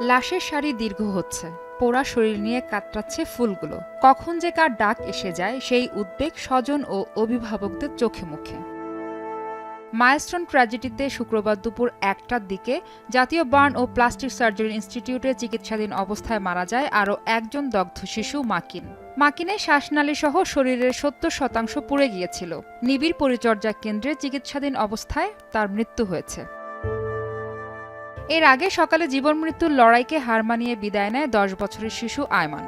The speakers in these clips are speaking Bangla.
লাশের সারি দীর্ঘ হচ্ছে, পোড়া শরীর নিয়ে কাতরাচ্ছে ফুলগুলো। কখন যে কার ডাক এসে যায় সেই উদ্বেগ স্বজন ও অভিভাবকদের চোখে মুখে। মাইলস্টোন ট্র্যাজেডিতে শুক্রবার দুপুর ১টার দিকে জাতীয় বার্ন ও প্লাস্টিক সার্জারি ইনস্টিটিউটে চিকিৎসাধীন অবস্থায় মারা যায় আরও একজন দগ্ধ শিশু মাকিন। মাকিনের শ্বাসনালী সহ শরীরের ৭০% পুড়ে গিয়েছিল। নিবিড় পরিচর্যা কেন্দ্রে চিকিৎসাধীন অবস্থায় তার মৃত্যু হয়েছে। এর আগে সকালে জীবন মৃত্যুর লড়াইকে হার মানিয়ে বিদায় নেয় ১০ বছরের শিশু Ayman.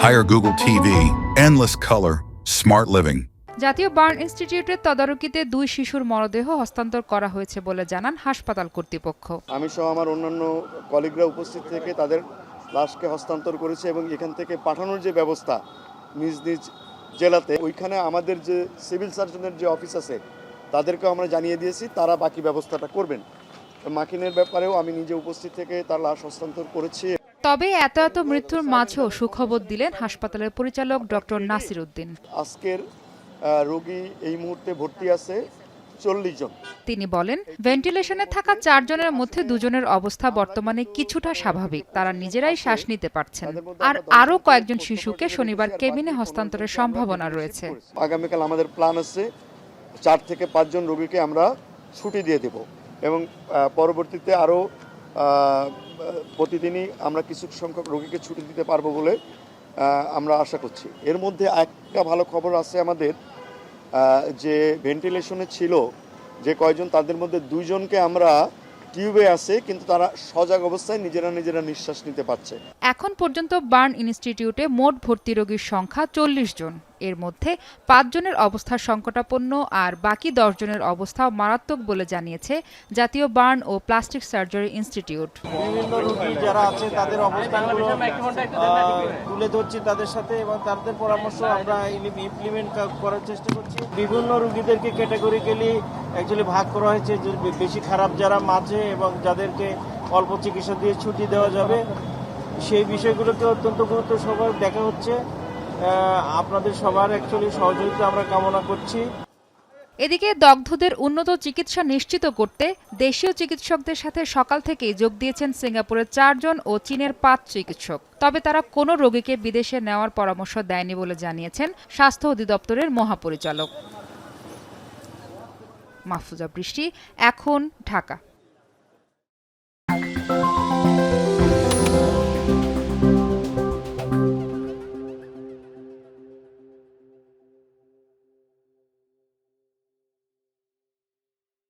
Hire Google TV, endless color, smart living. জাতীয় বার্ন ইনস্টিটিউটের তদারকিতে ২ শিশুর মরদেহ হস্তান্তর করা হয়েছে বলে জানান হাসপাতাল কর্তৃপক্ষ। আমি সহ আমার অন্যান্য কলিগরা উপস্থিত থেকে তাদের লাশকে হস্তান্তর করেছে এবং এখান থেকে পাঠানোর যে ব্যবস্থা নিজ নিজ জেলাতে, ওইখানে আমাদের যে সিভিল সার্জনের যে অফিস আছে তাদেরকেও আমরা জানিয়ে দিয়েছি, তারা বাকি ব্যবস্থাটা করবেন। মাকিনের ব্যাপারেও আমি নিজে উপস্থিত থেকে তার লাশ হস্তান্তর করেছি। তবে এত মৃত্যুর মাঝেও সুখবর দিলেন হাসপাতালের পরিচালক ডক্টর নাসির উদ্দিন। আজকের রোগী এই মুহূর্তে ভর্তি আছে ৪০ জন। তিনি বলেন, ভেন্টিলেশনে থাকা ৪ জনের মধ্যে ২ জনের অবস্থা বর্তমানে কিছুটা স্বাভাবিক, তারা নিজেরাই শ্বাস নিতে পারছেন। আর আরও কয়েকজন শিশুকে শনিবার কেবিনে হস্তান্তরের সম্ভাবনা রয়েছে। আগামীকাল আমাদের প্ল্যান আছে ৪ থেকে ৫ জন রোগীকে আমরা ছুটি দিয়ে দেব এবং পরবর্তীতে আরও প্রতিদিনই আমরা কিছু সংখ্যক রোগীকে ছুটি দিতে পারবো বলে আমরা আশা করছি। এর মধ্যে একটা ভালো খবর আছে আমাদের, যে ভেন্টিলেশনে ছিল যে কয়জন, তাদের মধ্যে ২ জনকে আমরা টিউবে আছে, কিন্তু তারা সজাগ অবস্থায় নিজেরা নিঃশ্বাস নিতে পারছে। এখন পর্যন্ত বার্ন ইনস্টিটিউটে মোট ভর্তি রোগীর সংখ্যা ৪০ জন। এর মধ্যে ৫ জনের অবস্থা সংকটাপন্ন আর বাকি ১০ জনের অবস্থা মারাত্মক বলে জানিয়েছে জাতীয় বার্ন ও প্লাস্টিক সার্জারি ইনস্টিটিউট। বিভিন্ন রোগী যারা আছে তাদের অবস্থাগুলো তুলে ধরছি তাদের সাথে এবং তাদের পরামর্শ আমরা ইমপ্লিমেন্ট করার চেষ্টা করছি। বিভিন্ন রোগীদেরকে ক্যাটাগরিক্যালি অ্যাকচুয়ালি ভাগ করা হয়েছে, যে বেশি খারাপ যারা মাঝে এবং যাদেরকে অল্প চিকিৎসা দিয়ে ছুটি দেওয়া যাবে, সেই বিষয়গুলোকে অত্যন্ত গুরুত্ব সহকারে দেখা হচ্ছে। আপনাদের সবার অ্যাকচুয়ালি সহযোগিতা আমরা কামনা করছি। এদিকে দগ্ধদের উন্নত চিকিৎসা নিশ্চিত করতে দেশীয় চিকিৎসকদের সাথে সকাল থেকেই যোগ দিয়েছেন সিঙ্গাপুরের ৪ জন ও চীনের ৫ চিকিৎসক। তবে তারা কোনো রোগীকে বিদেশে নেওয়ার পরামর্শ দেয়নি বলে জানিয়েছেন স্বাস্থ্য অধিদপ্তরের মহাপরিচালক। মাহফুজা বৃষ্টি, এখন, ঢাকা।